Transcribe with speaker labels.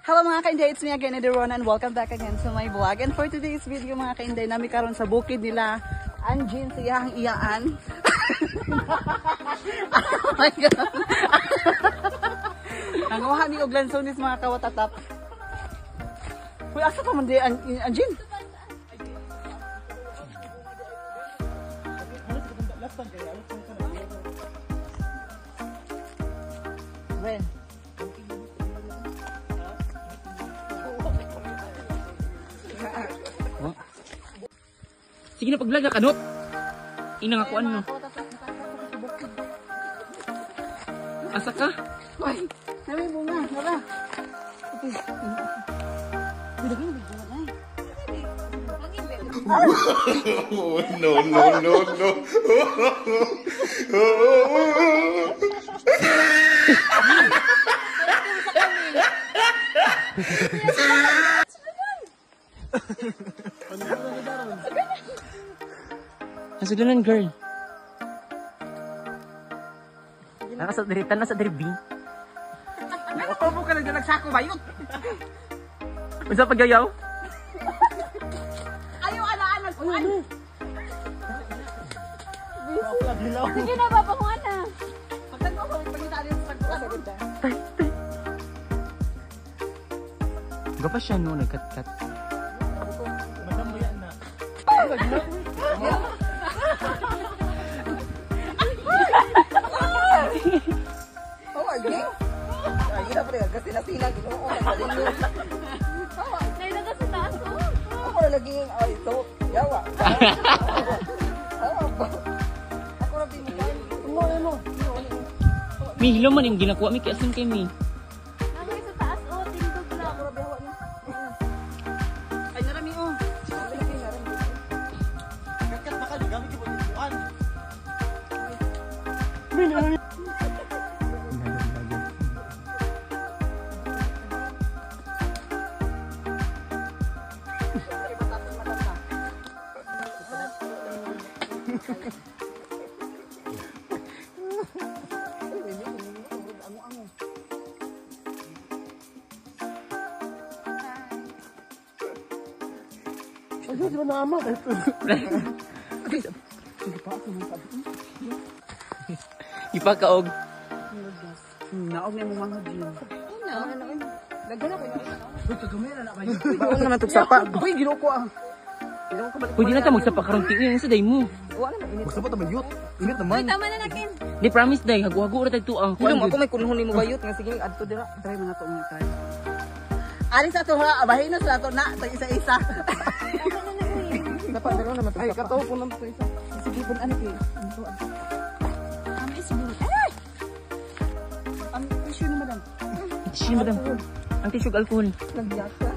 Speaker 1: Hello mga ka-Inday, it's me again, Rona, and welcome back again to my vlog. And for today's video mga ka-Inday, nami karon sa bukid nila Anjin siyang iyaan. Oh my God. Ang gawahan ni Oglansonis mga kawatatap. Uy, asa pa man di Anjin? When?
Speaker 2: Sige na pag-vlog ka, kanot. Inangakuan mo. Asa ka?
Speaker 1: Uy, namin bunga, nara.
Speaker 3: Oh, no, no, no, no.
Speaker 2: Nasudanan, girl. Nakasodritan na sa dribing.
Speaker 1: Opo ka lang nagsako ba yun?
Speaker 2: Unsa pagyayaw?
Speaker 1: Ayaw alaan ko.
Speaker 4: Sige na, papanguhan na.
Speaker 1: Pagkan mo ako, pagkita rin sa pagkuhan.
Speaker 2: Gapa siya no, nagkat-kat.
Speaker 1: Oh, again? Ay, yun na pre, kasi nasila, ginoo ko, nagsalinyo.
Speaker 4: Naila ka sa taas, oh.
Speaker 1: Ako na naging, ay, ito, yawa. Ako na binigay. Mo.
Speaker 2: Mi, hilo man yung ginakuha mi, kaya asin kay mi.
Speaker 4: Nangay sa taas, oh. Tindog lang.
Speaker 1: Ako na bihawa niya. Ay, narami, oh. Kakat baka, gamit yung pagkuhan.
Speaker 2: Ipakaog.
Speaker 1: Naog na yung mga dyan. Lagyan ako yun. Uy, kagamera na kayo.
Speaker 2: Baon naman itong sapa.
Speaker 1: Uy, ginoo ko ah.
Speaker 2: Pwede na ka magsapa karong tingin sa day mo.
Speaker 1: Wala na, init.
Speaker 3: Gusto mo ito bayot? Init naman.
Speaker 4: Tama na nakin.
Speaker 2: Di promise day, hagu-hagu ra tayto ang
Speaker 1: Hilom, ako may kunhon ni mo bayot. Nga sige, adto dira. Try mo na ito mga try. Alis na ito ha, abahin na sa ito na. Ito isa-isa. Dapat daro naman ito. Ay, kataw ko naman ito isa. Sige, pun ano kayo.
Speaker 4: Ang isbong.
Speaker 1: Ang issue ni madam.
Speaker 2: Tissue, madam. Ang tissue alcohol.
Speaker 1: Nagbiyak ka.